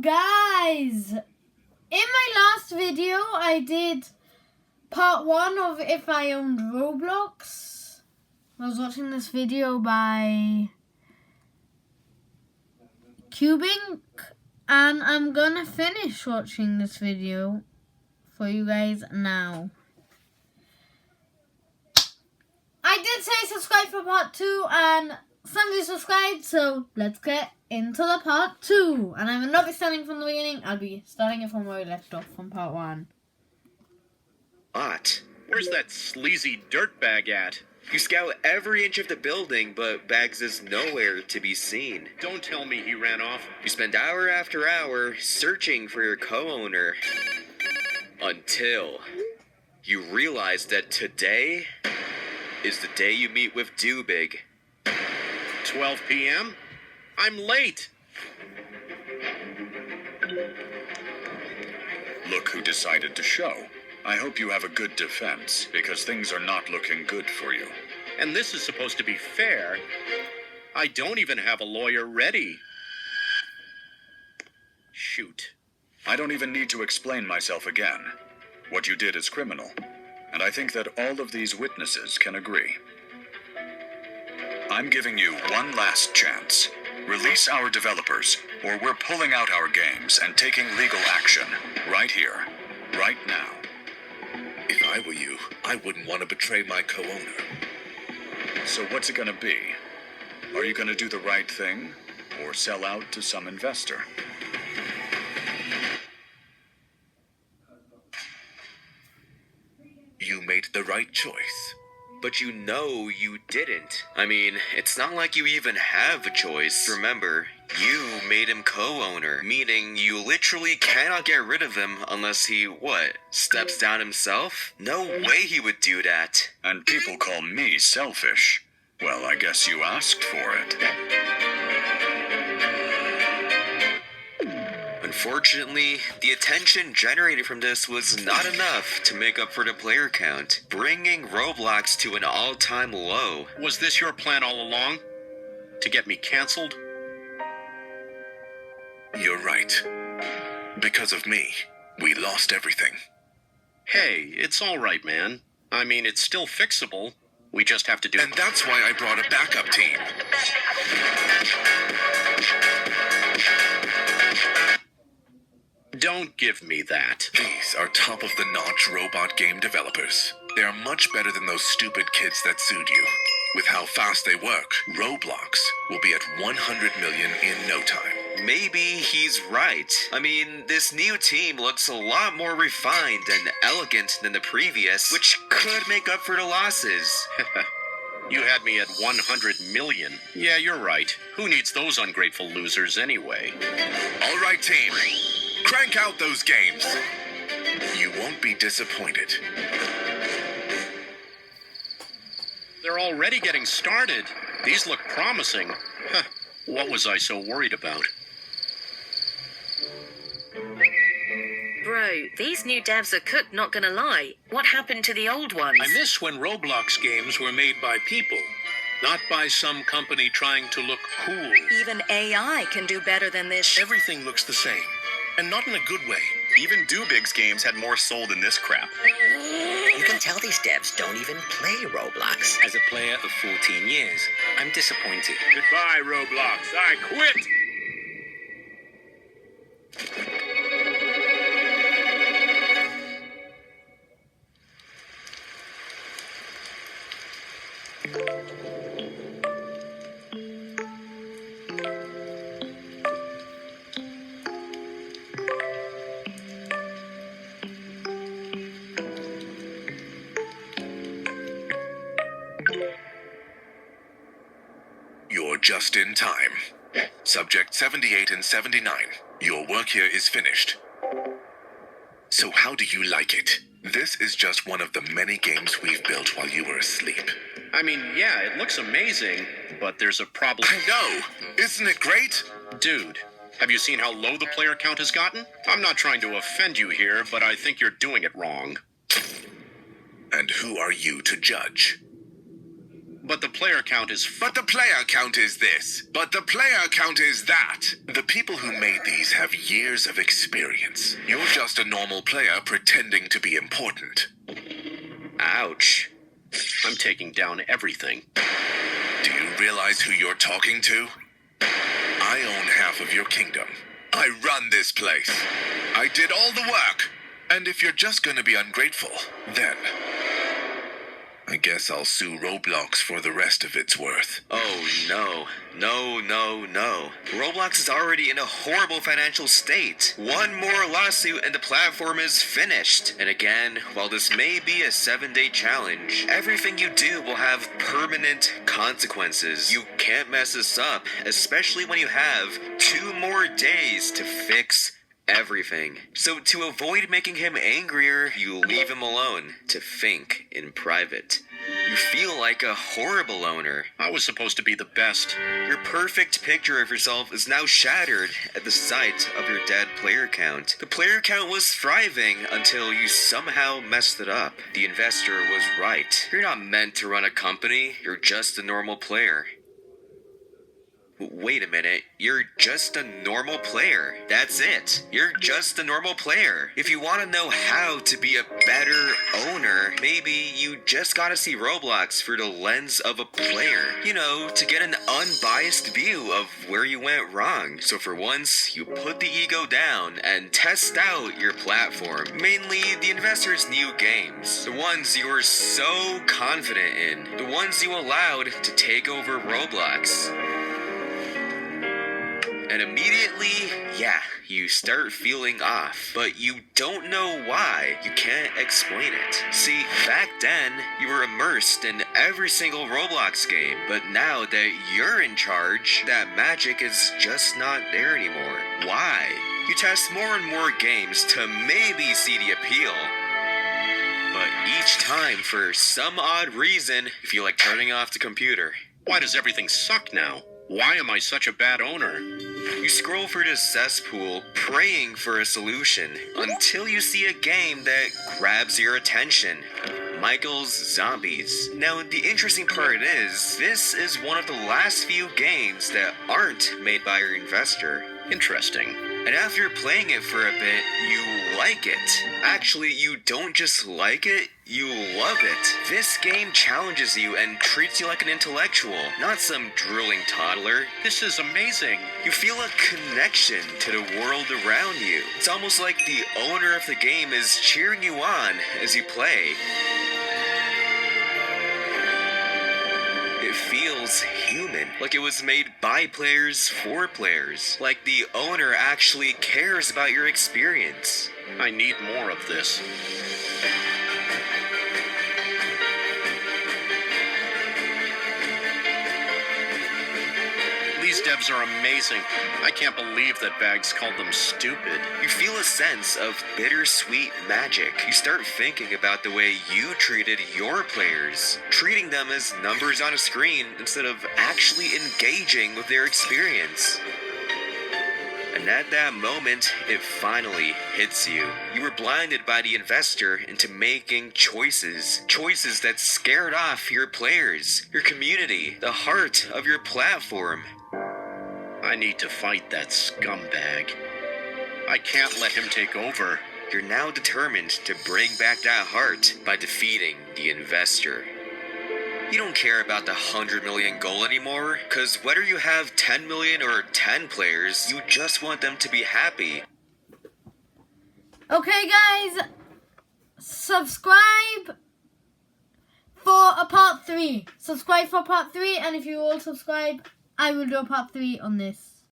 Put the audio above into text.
guys, in my last video I did part 1 of if I owned Roblox. I was watching this video by Cubing and I'm gonna finish watching this video for you guys now. I did say subscribe for part 2 and somebody subscribed, so let's get into the part 2. And I will not be starting from the beginning, I'll be starting it from where we left off from part 1. What? Where's that sleazy dirtbag at? You scout every inch of the building, but Bags is nowhere to be seen. Don't tell me he ran off. You spend hour after hour searching for your co-owner. Until you realize that today is the day you meet with Doobig. 12 p.m.? I'm late. Look who decided to show. I hope you have a good defense, because things are not looking good for you. And this is supposed to be fair. I don't even have a lawyer ready. Shoot. I don't even need to explain myself again. What you did is criminal, and I think that all of these witnesses can agree. I'm giving you one last chance. Release our developers, or we're pulling out our games and taking legal action. Right here. Right now. If I were you, I wouldn't want to betray my co-owner. So what's it gonna be? Are you gonna do the right thing, or sell out to some investor? You made the right choice. But you know you didn't. I mean, it's not like you even have a choice. Remember, you made him co-owner, meaning you literally cannot get rid of him unless he, steps down himself? No way he would do that. And people call me selfish. Well, I guess you asked for it. Unfortunately, the attention generated from this was not enough to make up for the player count, bringing Roblox to an all-time low. Was this your plan all along? To get me canceled? You're right. Because of me, we lost everything. Hey, it's all right, man. I mean, it's still fixable. We just have to do... And that's why I brought a backup team. Don't give me that. These are top-of-the-notch robot game developers. They are much better than those stupid kids that sued you. With how fast they work, Roblox will be at 100 million in no time. Maybe he's right. I mean, this new team looks a lot more refined and elegant than the previous, which could make up for the losses. You had me at 100 million. Yeah, you're right. Who needs those ungrateful losers anyway? All right, team. Crank out those games. You won't be disappointed. They're already getting started. These look promising. What was I so worried about? Bro, these new devs are cooked, not gonna lie. What happened to the old ones? I miss when Roblox games were made by people, not by some company trying to look cool. Even AI can do better than this. Everything looks the same, and not in a good way. Even Doobig's games had more soul than this crap. You can tell these devs don't even play Roblox. As a player of 14 years, I'm disappointed. Goodbye, Roblox. I quit! You're just in time. Subject 78 and 79. Your work here is finished. So how do you like it? This is just one of the many games we've built while you were asleep. I mean, yeah, it looks amazing, but there's a problem. I know! Isn't it great? Dude, have you seen how low the player count has gotten? I'm not trying to offend you here, but I think you're doing it wrong. And who are you to judge? But the player count is But the player count is this. But the player count is that. The people who made these have years of experience. You're just a normal player pretending to be important. Ouch. I'm taking down everything. Do you realize who you're talking to? I own half of your kingdom. I run this place. I did all the work. And if you're just gonna be ungrateful, then I guess I'll sue Roblox for the rest of its worth. Oh no. No, no, no. Roblox is already in a horrible financial state. One more lawsuit and the platform is finished. And again, while this may be a 7-day challenge, everything you do will have permanent consequences. You can't mess this up, especially when you have 2 more days to fix everything. So to avoid making him angrier, you leave him alone to think in private. You feel like a horrible owner. I was supposed to be the best. Your perfect picture of yourself is now shattered at the sight of your dead player count. The player count was thriving until you somehow messed it up. The investor was right. You're not meant to run a company, you're just a normal player. Wait a minute, you're just a normal player. That's it. You're just a normal player. If you want to know how to be a better owner, maybe you just gotta see Roblox through the lens of a player. You know, to get an unbiased view of where you went wrong. So for once, you put the ego down and test out your platform. Mainly the investors' new games. The ones you were so confident in. The ones you allowed to take over Roblox. And immediately, yeah, you start feeling off. But you don't know why. You can't explain it. See, back then, you were immersed in every single Roblox game. But now that you're in charge, that magic is just not there anymore. Why? You test more and more games to maybe see the appeal. But each time, for some odd reason, you feel like turning off the computer. Why does everything suck now? Why am I such a bad owner? You scroll through the cesspool, praying for a solution, until you see a game that grabs your attention. Michael's Zombies. Now, the interesting part is, this is one of the last few games that aren't made by your investor. Interesting. And after playing it for a bit, you like it. Actually, you don't just like it, you love it. This game challenges you and treats you like an intellectual, not some drooling toddler. This is amazing. You feel a connection to the world around you. It's almost like the owner of the game is cheering you on as you play. It feels human, like it was made by players for players, like the owner actually cares about your experience. I need more of this. These devs are amazing. I can't believe that Bags called them stupid. You feel a sense of bittersweet magic. You start thinking about the way you treated your players, treating them as numbers on a screen instead of actually engaging with their experience. And at that moment, it finally hits you. You were blinded by the investor into making choices. Choices that scared off your players, your community, the heart of your platform. I need to fight that scumbag. I can't let him take over. You're now determined to bring back that heart by defeating the investor. You don't care about the 100 million goal anymore, because whether you have 10 million or 10 players, you just want them to be happy. Okay, guys, subscribe for a part 3. Subscribe for part 3, and if you all subscribe, I will do a part 3 on this.